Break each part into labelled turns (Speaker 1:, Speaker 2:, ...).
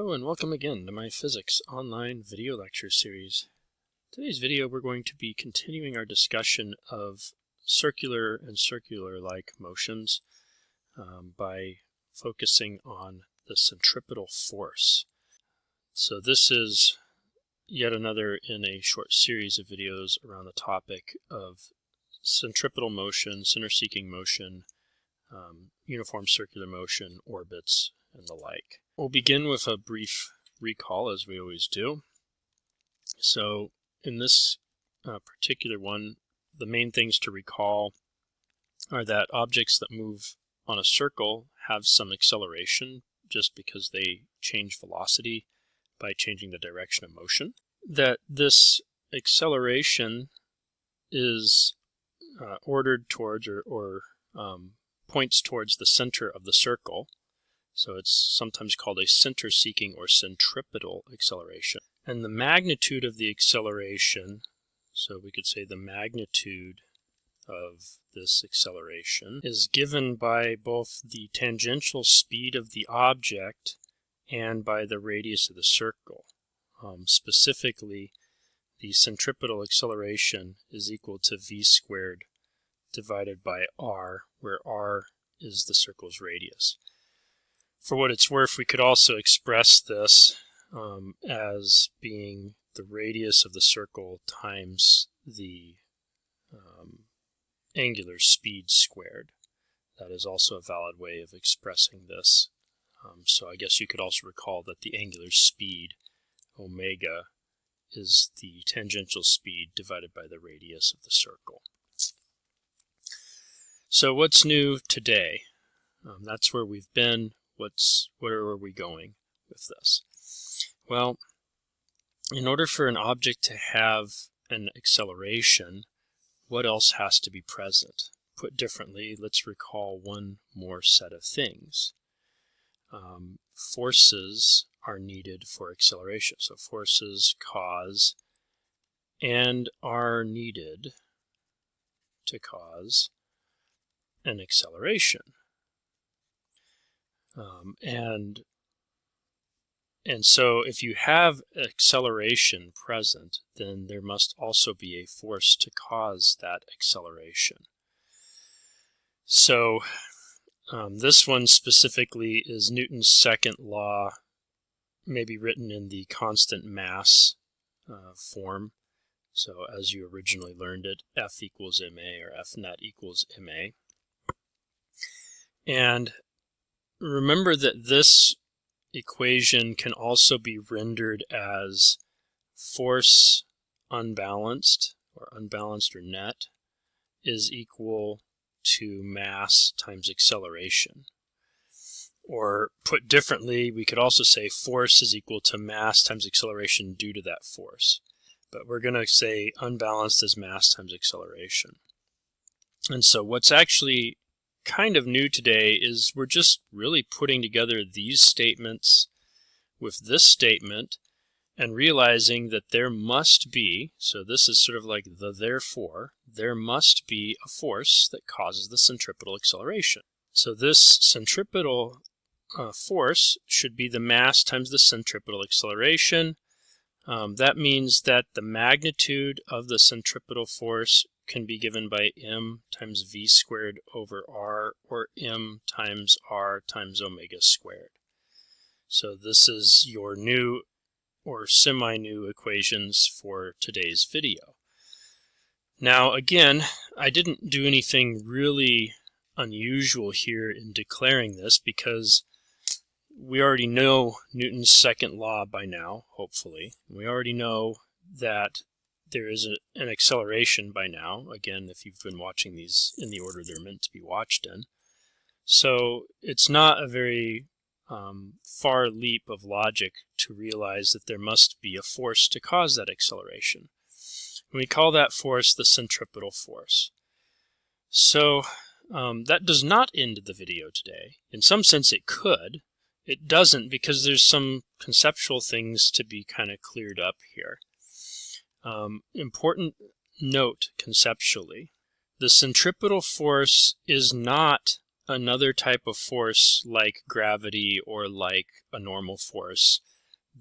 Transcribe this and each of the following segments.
Speaker 1: Hello and welcome again to my physics online video lecture series. Today's video we're going to be continuing our discussion of circular and circular-like motions by focusing on the centripetal force. So this is yet another in a short series of videos around the topic of centripetal motion, center-seeking motion, uniform circular motion, orbits, and the like. We'll begin with a brief recall, as we always do. So in this particular one, the main things to recall are that objects that move on a circle have some acceleration just because they change velocity by changing the direction of motion. That this acceleration is ordered towards or points towards the center of the circle. So it's sometimes called a center-seeking or centripetal acceleration. And the magnitude of the acceleration, so we could say the magnitude of this acceleration, is given by both the tangential speed of the object and by the radius of the circle. Specifically, the centripetal acceleration is equal to v squared divided by r, where r is the circle's radius. For what it's worth, we could also express this as being the radius of the circle times the angular speed squared. That is also a valid way of expressing this. So I guess you could also recall that the angular speed, omega, is the tangential speed divided by the radius of the circle. So what's new today? That's where we've been. Where are we going with this? Well, in order for an object to have an acceleration, what else has to be present? Put differently, let's recall one more set of things. Forces are needed for acceleration. So forces cause and are needed to cause an acceleration. And so if you have acceleration present, then there must also be a force to cause that acceleration. So this one specifically is Newton's second law, maybe written in the constant mass form. So as you originally learned it, F equals ma, or F net equals ma. And remember that this equation can also be rendered as force unbalanced or net is equal to mass times acceleration. Or put differently, we could also say force is equal to mass times acceleration due to that force. But we're going to say unbalanced is mass times acceleration. And so what's actually kind of new today is we're just really putting together these statements with this statement and realizing that there must be, so this is sort of like the therefore, there must be a force that causes the centripetal acceleration. So this centripetal force should be the mass times the centripetal acceleration. That means that the magnitude of the centripetal force can be given by m times v squared over r, or m times r times omega squared. So this is your new or semi-new equations for today's video. Now again, I didn't do anything really unusual here in declaring this because we already know Newton's second law by now, hopefully. We already know that there is an acceleration by now, again, if you've been watching these in the order they're meant to be watched in. So it's not a very far leap of logic to realize that there must be a force to cause that acceleration. And we call that force the centripetal force. So that does not end the video today. In some sense it could. It doesn't, because there's some conceptual things to be kind of cleared up here. Important note conceptually, the centripetal force is not another type of force like gravity or like a normal force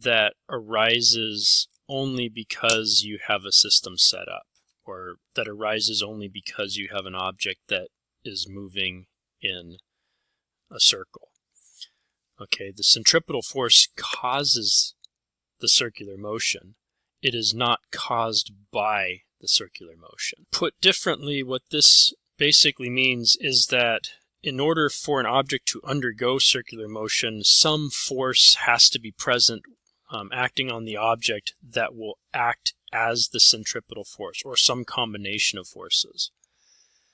Speaker 1: that arises only because you have a system set up, or that arises only because you have an object that is moving in a circle. Okay, the centripetal force causes the circular motion. It is not caused by the circular motion. Put differently, what this basically means is that in order for an object to undergo circular motion, some force has to be present acting on the object that will act as the centripetal force, or some combination of forces.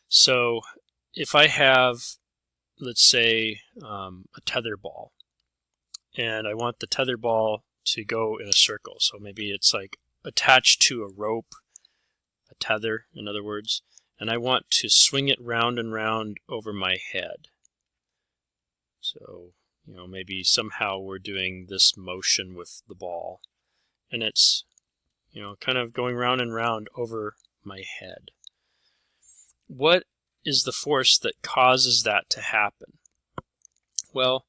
Speaker 1: So if I have, let's say, a tether ball, and I want the tether ball to go in a circle, so maybe it's like attached to a rope, a tether in other words, and I want to swing it round and round over my head. So, maybe somehow we're doing this motion with the ball, and it's, kind of going round and round over my head. What is the force that causes that to happen? Well,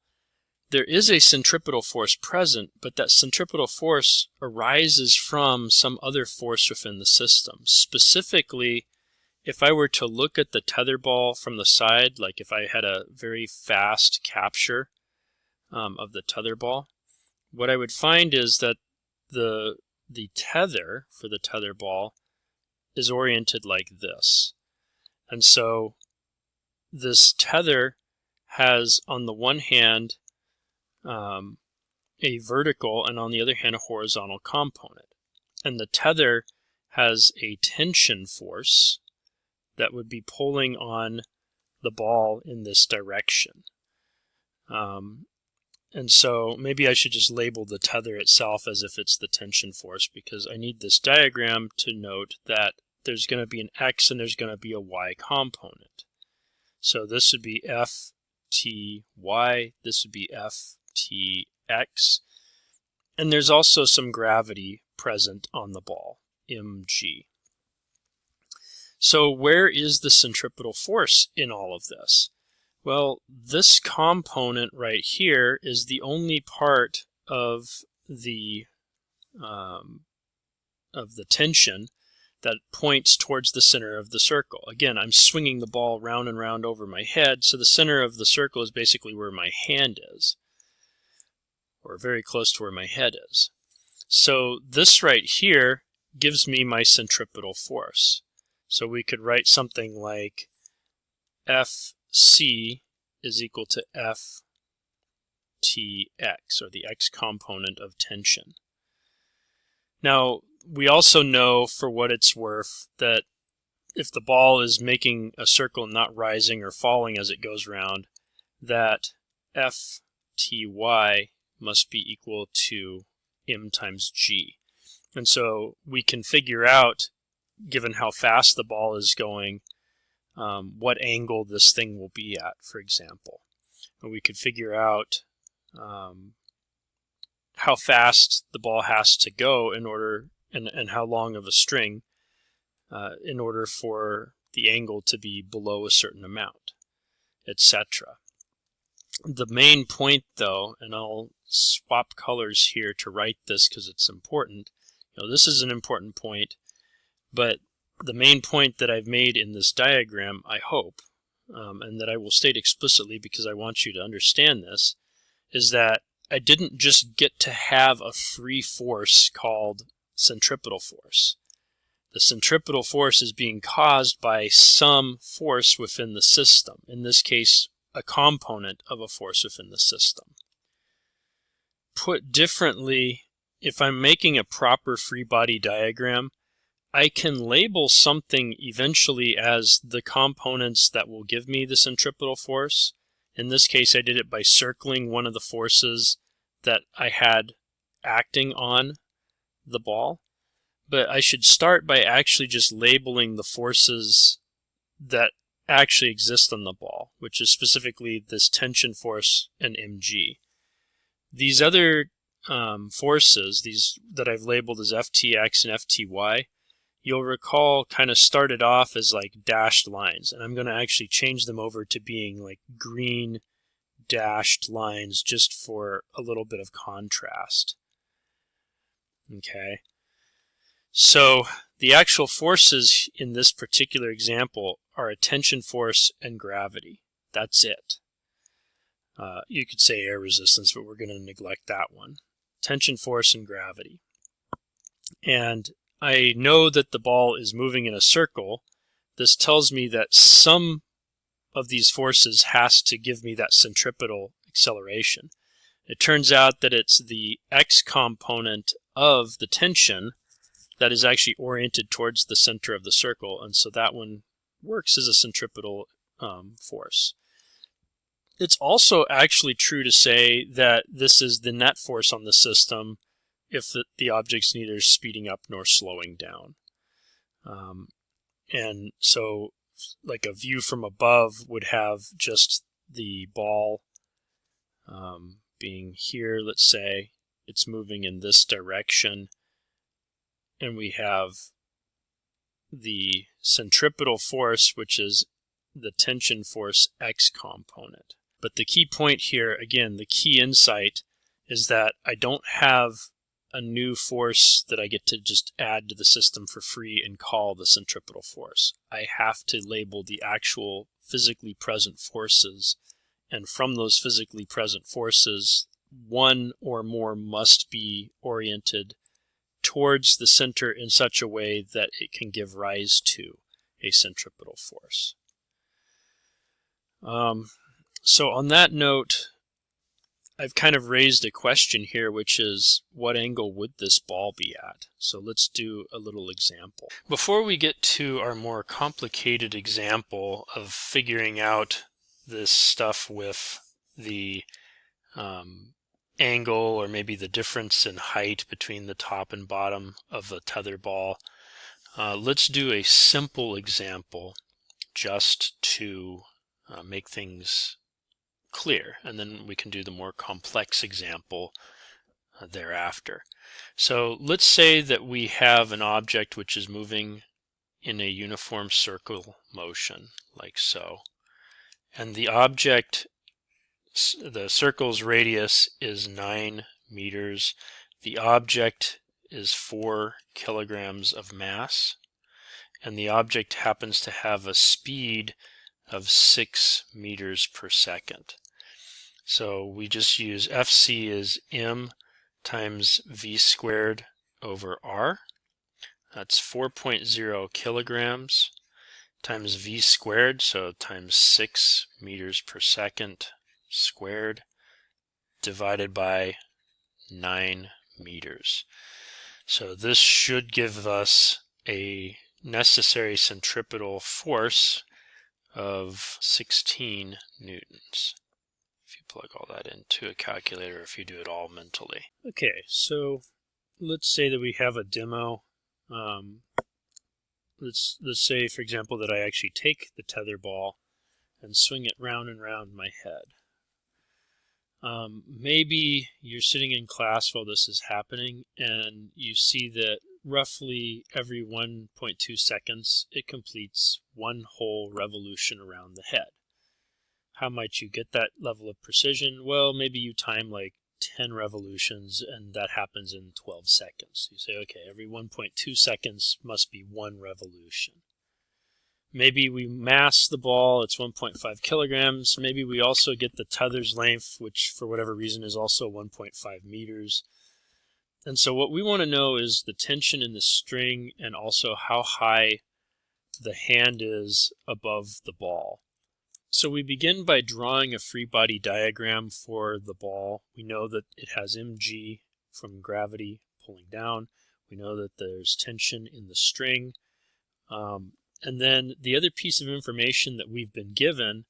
Speaker 1: there is a centripetal force present, but that centripetal force arises from some other force within the system. Specifically, if I were to look at the tether ball from the side, like if I had a very fast capture of the tether ball, what I would find is that the tether for the tether ball is oriented like this. And so this tether has, on the one hand, a vertical and on the other hand a horizontal component. And the tether has a tension force that would be pulling on the ball in this direction. And so maybe I should just label the tether itself as if it's the tension force, because I need this diagram to note that there's going to be an X and there's going to be a Y component. So this would be FTY, this would be FTX, and there's also some gravity present on the ball, mg. So where is the centripetal force in all of this? Well, this component right here is the only part of the tension that points towards the center of the circle. Again, I'm swinging the ball round and round over my head, so the center of the circle is basically where my hand is, or very close to where my head is. So this right here gives me my centripetal force. So we could write something like FC is equal to FTX, or the X component of tension. Now, we also know, for what it's worth, that if the ball is making a circle, not rising or falling as it goes round, that FTY must be equal to m times g. And so we can figure out, given how fast the ball is going, what angle this thing will be at, for example. And we could figure out how fast the ball has to go in order, and how long of a string in order for the angle to be below a certain amount, etc. The main point, though, and I'll swap colors here to write this because it's important. This is an important point, but the main point that I've made in this diagram, I hope, and that I will state explicitly because I want you to understand this, is that I didn't just get to have a free force called centripetal force. The centripetal force is being caused by some force within the system, in this case, a component of a force within the system. Put differently, if I'm making a proper free body diagram, I can label something eventually as the components that will give me the centripetal force. In this case, I did it by circling one of the forces that I had acting on the ball. But I should start by actually just labeling the forces that actually exist on the ball, which is specifically this tension force and mg. These other forces, these that I've labeled as FTX and FTY, you'll recall kind of started off as like dashed lines, and I'm going to actually change them over to being like green dashed lines just for a little bit of contrast. Okay, so the actual forces in this particular example are a tension force and gravity. That's it. You could say air resistance, but we're going to neglect that one. Tension force and gravity. And I know that the ball is moving in a circle. This tells me that some of these forces has to give me that centripetal acceleration. It turns out that it's the x component of the tension that is actually oriented towards the center of the circle, and so that one works as a centripetal force. It's also actually true to say that this is the net force on the system if the object's neither speeding up nor slowing down. And so like a view from above would have just the ball being here, let's say. It's moving in this direction. And we have the centripetal force, which is the tension force x component. But the key point here, again, the key insight is that I don't have a new force that I get to just add to the system for free and call the centripetal force. I have to label the actual physically present forces, and from those physically present forces, one or more must be oriented towards the center in such a way that it can give rise to a centripetal force. So on that note, I've kind of raised a question here, which is, what angle would this ball be at? So let's do a little example. Before we get to our more complicated example of figuring out this stuff with the angle, or maybe the difference in height between the top and bottom of a tether ball, let's do a simple example just to make things clear, and then we can do the more complex example thereafter. So let's say that we have an object which is moving in a uniform circle motion, like so, and the object, the circle's radius is 9 meters. The object is 4 kilograms of mass, and the object happens to have a speed of 6 meters per second. So we just use Fc as m times v squared over r. That's 4.0 kilograms times v squared, so times 6 meters per second squared, divided by 9 meters. So this should give us a necessary centripetal force of 16 newtons. If you plug all that into a calculator, if you do it all mentally. Okay, so let's say that we have a demo. Let's say, for example, that I actually take the tether ball and swing it round and round my head. Maybe you're sitting in class while this is happening, and you see that roughly every 1.2 seconds it completes one whole revolution around the head. How might you get that level of precision? Well, maybe you time like 10 revolutions, and that happens in 12 seconds. You say, okay, every 1.2 seconds must be one revolution. Maybe we mass the ball, it's 1.5 kilograms. Maybe we also get the tether's length, which for whatever reason is also 1.5 meters. And so what we want to know is the tension in the string, and also how high the hand is above the ball. So we begin by drawing a free body diagram for the ball. We know that it has mg from gravity pulling down. We know that there's tension in the string. And then the other piece of information that we've been given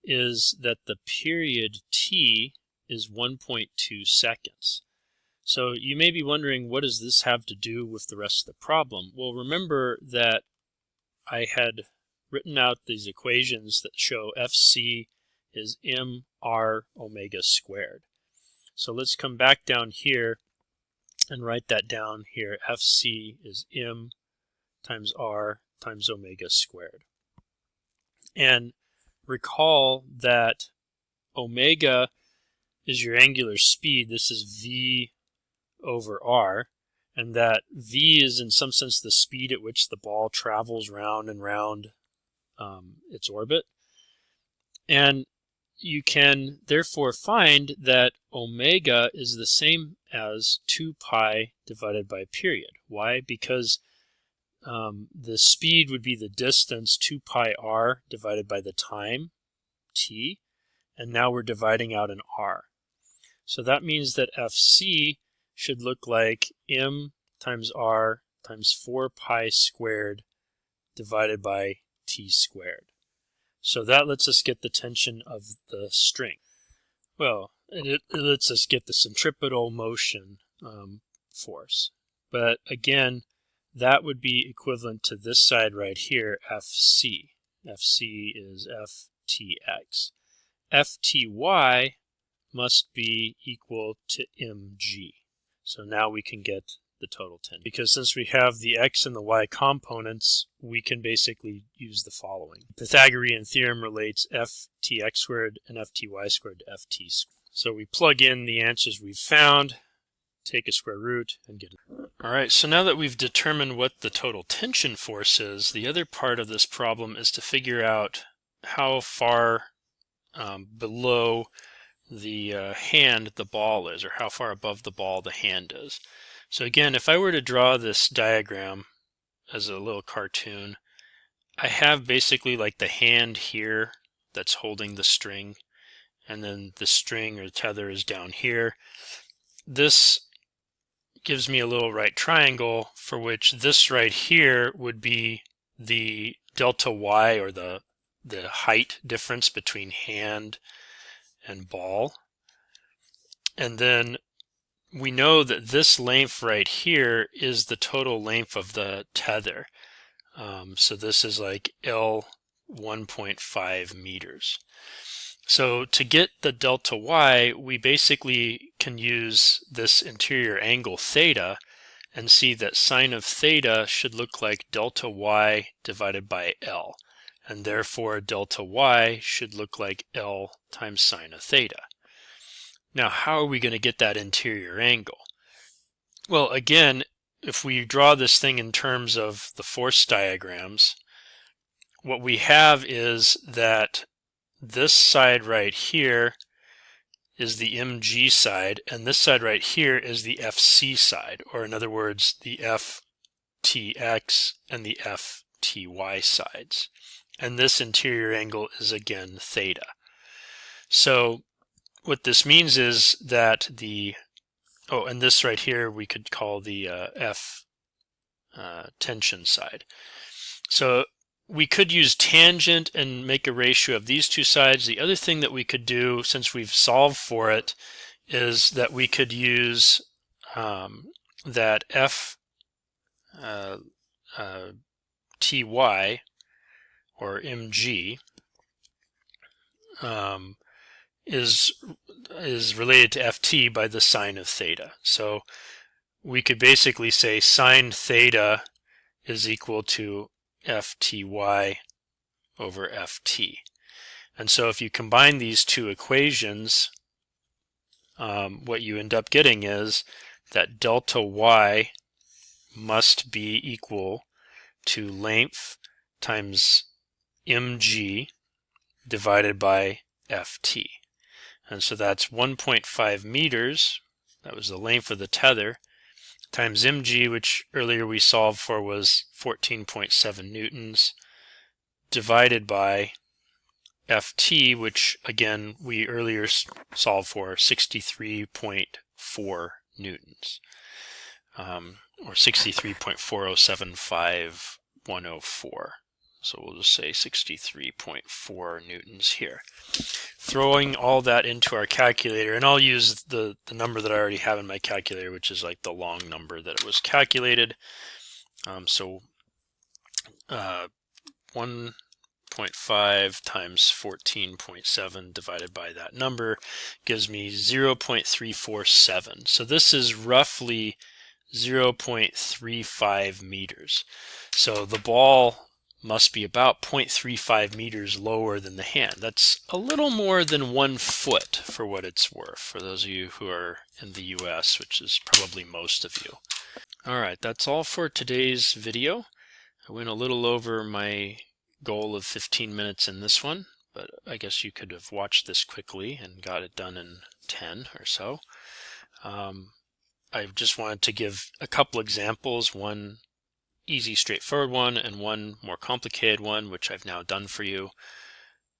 Speaker 1: is that the period t is 1.2 seconds. So you may be wondering, what does this have to do with the rest of the problem? Well, remember that I had written out these equations that show Fc is mr omega squared. So let's come back down here and write that down here. Fc is m times r times omega squared. And recall that omega is your angular speed. This is v over r. and that v is in some sense the speed at which the ball travels round and round its orbit. And you can therefore find that omega is the same as 2 pi divided by period. Why? Because the speed would be the distance 2 pi r divided by the time, t, and now we're dividing out an r. So that means that Fc should look like m times r times 4 pi squared divided by t squared. So that lets us get the tension of the string. Well, it lets us get the centripetal motion force. But again, that would be equivalent to this side right here, Fc. Fc is Ftx. Fty must be equal to mg. So now we can get the total tension. Because since we have the x and the y components, we can basically use the following. The Pythagorean theorem relates Ftx squared and Fty squared to Ft squared. So we plug in the answers we've found, take a square root, and get it. Alright, so now that we've determined what the total tension force is, the other part of this problem is to figure out how far below the hand the ball is, or how far above the ball the hand is. So again, if I were to draw this diagram as a little cartoon, I have basically like the hand here that's holding the string, and then the string or the tether is down here. This gives me a little right triangle for which this right here would be the delta y, or the height difference between hand and ball. And then we know that this length right here is the total length of the tether. So this is like L 1.5 meters. So to get the delta y, we basically can use this interior angle theta and see that sine of theta should look like delta y divided by L. And therefore delta y should look like L times sine of theta. Now how are we going to get that interior angle? Well, again, if we draw this thing in terms of the force diagrams, what we have is that this side right here is the mg side, and this side right here is the Fc side, or in other words, the Ftx and the Fty sides. And this interior angle is again theta. So what this means is that and this right here we could call the F tension side. So we could use tangent and make a ratio of these two sides. The other thing that we could do, since we've solved for it, is that we could use that Fty or mg is related to Ft by the sine of theta. So we could basically say sine theta is equal to Fty over Ft. And so if you combine these two equations, what you end up getting is that delta y must be equal to length times mg divided by Ft. And so that's 1.5 meters, that was the length of the tether, times mg, which earlier we solved for was 14.7 newtons, divided by Ft, which again we earlier solved for 63.4 newtons, or 63.4075104. So we'll just say 63.4 newtons here. Throwing all that into our calculator, and I'll use the number that I already have in my calculator, which is like the long number that it was calculated. So 1.5 times 14.7 divided by that number gives me 0.347. So this is roughly 0.35 meters. So the ball must be about 0.35 meters lower than the hand. That's a little more than 1 foot for what it's worth, for those of you who are in the US, which is probably most of you. All right, that's all for today's video. I went a little over my goal of 15 minutes in this one, but I guess you could have watched this quickly and got it done in 10 or so. I just wanted to give a couple examples, one easy, straightforward one, and one more complicated one, which I've now done for you.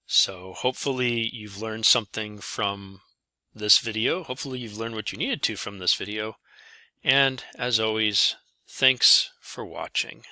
Speaker 1: So hopefully you've learned something from this video. Hopefully you've learned what you needed to from this video. And as always, thanks for watching.